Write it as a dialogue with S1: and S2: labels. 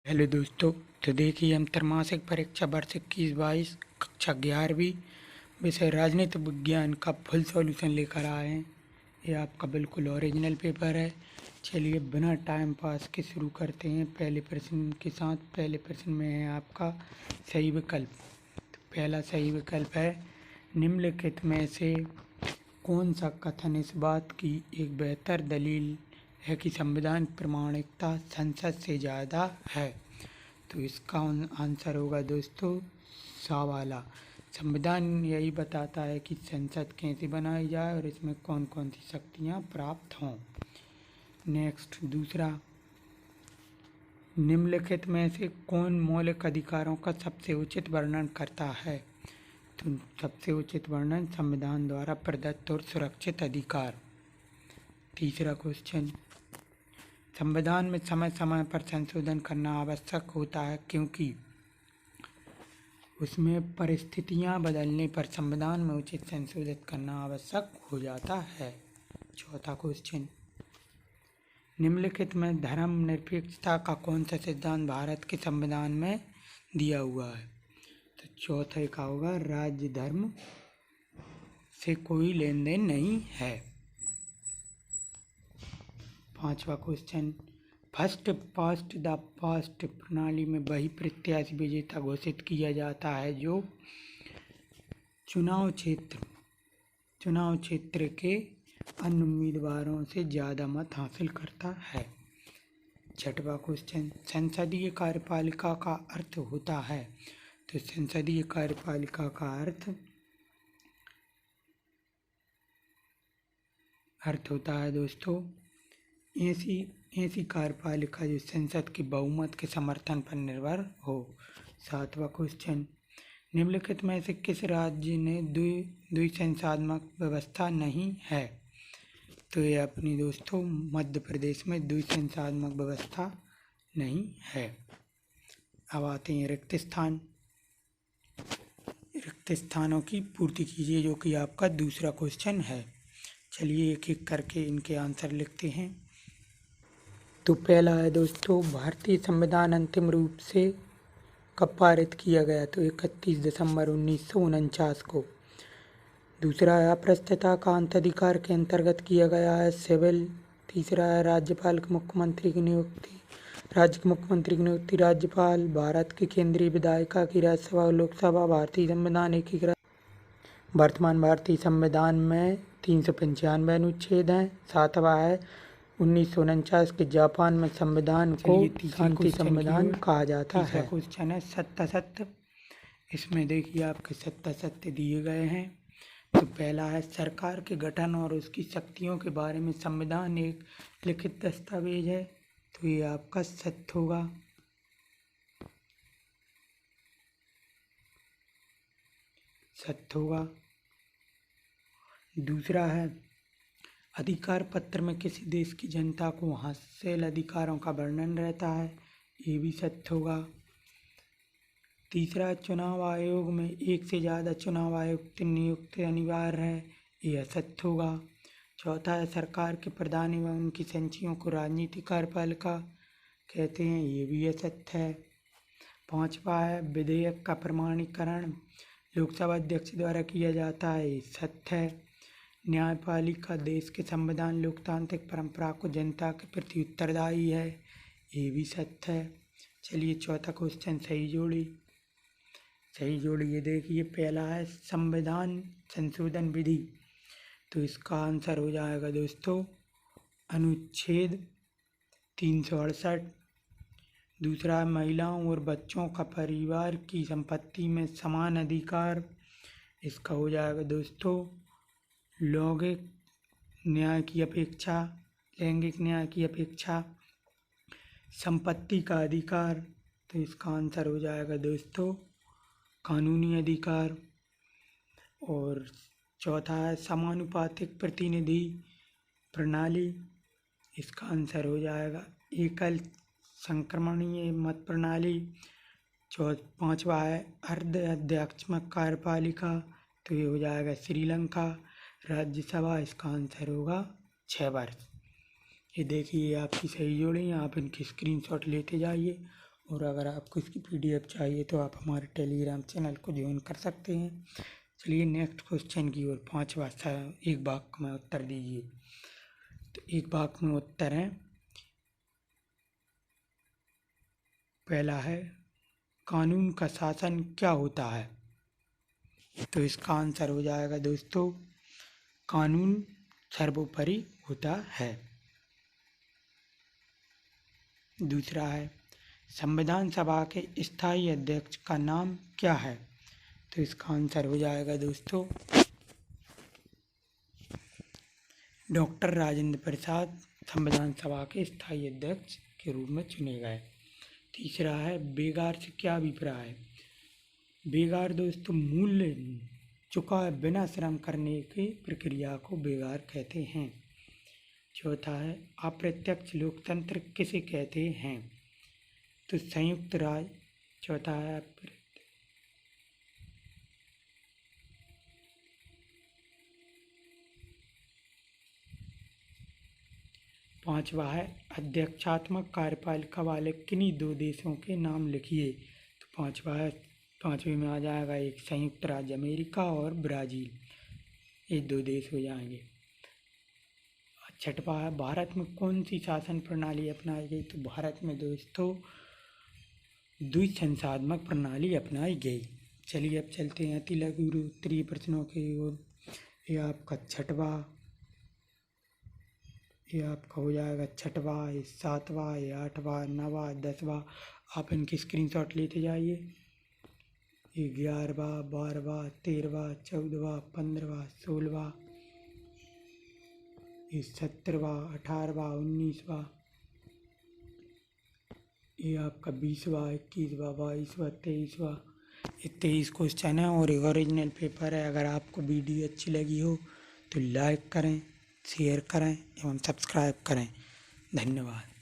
S1: Hello दोस्तों। तो देखिए हम त्रैमासिक परीक्षा वर्ष 21-22 कक्षा 11वीं विषय राजनीति विज्ञान का फुल सॉल्यूशन लेकर आए हैं। ये आपका बिल्कुल ओरिजिनल पेपर है। चलिए बिना टाइम पास के शुरू करते हैं पहले प्रश्न के साथ। पहले प्रश्न में है आपका सही विकल्प। तो पहला सही विकल्प है निम्नलिखित में से कौन सा कथन इस बात की एक बेहतर दलील है कि संविधान प्रामाणिकता संसद से ज़्यादा है। तो इसका आंसर होगा दोस्तों सा वाला। संविधान यही बताता है कि संसद कैसे बनाई जाए और इसमें कौन कौन सी शक्तियाँ प्राप्त हों। नेक्स्ट दूसरा, निम्नलिखित में से कौन मौलिक अधिकारों का सबसे उचित वर्णन करता है। तो सबसे उचित वर्णन संविधान द्वारा प्रदत्त और सुरक्षित अधिकार। तीसरा क्वेश्चन, संविधान में समय समय पर संशोधन करना आवश्यक होता है क्योंकि उसमें परिस्थितियां बदलने पर संविधान में उचित संशोधित करना आवश्यक हो जाता है। चौथा क्वेश्चन, निम्नलिखित में धर्मनिरपेक्षता का कौन सा सिद्धांत भारत के संविधान में दिया हुआ है। तो चौथे का होगा राज्य धर्म से कोई लेन देन नहीं है। पांचवा question, first past the past प्रणाली में वही प्रत्याशी विजेता घोषित किया जाता है जो चुनाव क्षेत्र के अन्य उम्मीदवारों से ज़्यादा मत हासिल करता है। छठवां क्वेश्चन, संसदीय कार्यपालिका का अर्थ होता है। तो संसदीय कार्यपालिका का अर्थ होता है दोस्तों ऐसी कार्यपालिका जो संसद के बहुमत के समर्थन पर निर्भर हो। सातवां क्वेश्चन, निम्नलिखित में से किस राज्य ने द्विसंसदीय व्यवस्था नहीं है। तो ये अपनी दोस्तों मध्य प्रदेश में द्विसंसदीय व्यवस्था नहीं है। अब आते हैं रिक्त स्थानों की पूर्ति कीजिए, जो कि आपका दूसरा क्वेश्चन है। चलिए एक एक करके इनके आंसर लिखते हैं। तो पहला है दोस्तों, भारतीय संविधान अंतिम रूप से कब पारित किया गया। तो 31 दिसंबर 1949 को। दूसरा है अप्रस्तुतता का अंतराधिकार के अंतर्गत किया गया है सिविल। तीसरा है राज्यपाल के मुख्यमंत्री की नियुक्ति। राज्य के मुख्यमंत्री की नियुक्ति राज्यपाल। भारत की केंद्रीय विधायिका की राज्यसभा और लोकसभा। भारतीय संविधान एकीकृत। वर्तमान भारतीय संविधान में 395 अनुच्छेद हैं। सातवां है 1949 के जापान में संविधान को शांति संविधान कहा जाता है। क्वेश्चन है सत्य। इसमें देखिए आपके सत्य दिए गए हैं। तो पहला है सरकार के गठन और उसकी शक्तियों के बारे में संविधान एक लिखित दस्तावेज है। तो ये आपका सत्य होगा। दूसरा है अधिकार पत्र में किसी देश की जनता को हासिल अधिकारों का वर्णन रहता है। ये भी सत्य होगा। तीसरा, चुनाव आयोग में एक से ज़्यादा चुनाव आयुक्त नियुक्त अनिवार्य है। यह असत्य होगा। चौथा है सरकार के प्रधान एवं उनकी संचियों को राजनीतिक कार्यपालिका कहते हैं। ये भी असत्य है। पांचवा है विधेयक का प्रमाणीकरण लोकसभा अध्यक्ष द्वारा किया जाता है। ये सत्य है। न्यायपालिका देश के संविधान लोकतांत्रिक परंपरा को जनता के प्रति उत्तरदायी है। ये भी सत्य है। चलिए चौथा क्वेश्चन सही जोड़ी ये देखिए। पहला है संविधान संशोधन विधि। तो इसका आंसर हो जाएगा दोस्तों अनुच्छेद 368। दूसरा है महिलाओं और बच्चों का परिवार की संपत्ति में समान अधिकार। इसका हो जाएगा दोस्तों लैंगिक न्याय की अपेक्षा संपत्ति का अधिकार। तो इसका आंसर हो जाएगा दोस्तों कानूनी अधिकार। और चौथा है समानुपातिक प्रतिनिधि प्रणाली। इसका आंसर हो जाएगा एकल संक्रमणीय मत प्रणाली। पांचवा है अर्ध अध्यक्षात्मक कार्यपालिका। तो ये हो जाएगा श्रीलंका राज्यसभा। इसका आंसर होगा 6 वर्ष। ये देखिए आपकी सही जोड़ी, आप इनकी स्क्रीनशॉट लेते जाइए और अगर आपको इसकी PDF चाहिए तो आप हमारे टेलीग्राम चैनल को ज्वाइन कर सकते हैं। चलिए नेक्स्ट क्वेश्चन की ओर। 5वां एक वाक्य में उत्तर दीजिए। तो एक वाक्य में उत्तर है, पहला है कानून का शासन क्या होता है? तो इसका आंसर हो जाएगा दोस्तों, कानून सर्वोपरि होता है। दूसरा है, संविधान सभा के स्थायी अध्यक्ष का नाम क्या है? तो इसका आंसर हो जाएगा दोस्तों, डॉक्टर राजेंद्र प्रसाद संविधान सभा के स्थायी अध्यक्ष के रूप में चुने गए। तीसरा है, बेगार से क्या अभिप्राय है? बेगार दोस्तों मूल्य चुकाए बिना श्रम करने की प्रक्रिया को बेगार कहते हैं। चौथा है, अप्रत्यक्ष लोकतंत्र किसे कहते हैं? तो संयुक्त राज्य। चौथा है, पांचवा है, अध्यक्षात्मक कार्यपालिका वाले किन्हीं 2 देशों के नाम लिखिए। तो पांचवें में आ जाएगा एक संयुक्त राज्य अमेरिका और ब्राज़ील, ये 2 देश हो जाएंगे। छठवां है, भारत में कौन सी शासन प्रणाली अपनाई गई? तो भारत में दोस्तों द्विसंसाधक प्रणाली अपनाई गई। चलिए अब चलते हैं अति लघु उत्तरीय प्रश्नों की ओर। ये आपका हो जाएगा छठवां, ये 7वां, ये 8वां, 9वां, 10वां। आप इनकी स्क्रीनशॉट लेते जाइए। ये 11वां, 12वां, 13वां, 14वां, 15वां, 16वां, ये 17वां, 18वां, 19वां, ये आपका 20वां, 21वां, 22वां, 23वां। ये 23 क्वेश्चन है और एक ओरिजिनल पेपर है। अगर आपको वीडियो अच्छी लगी हो तो लाइक करें, शेयर करें एवं सब्सक्राइब करें। धन्यवाद।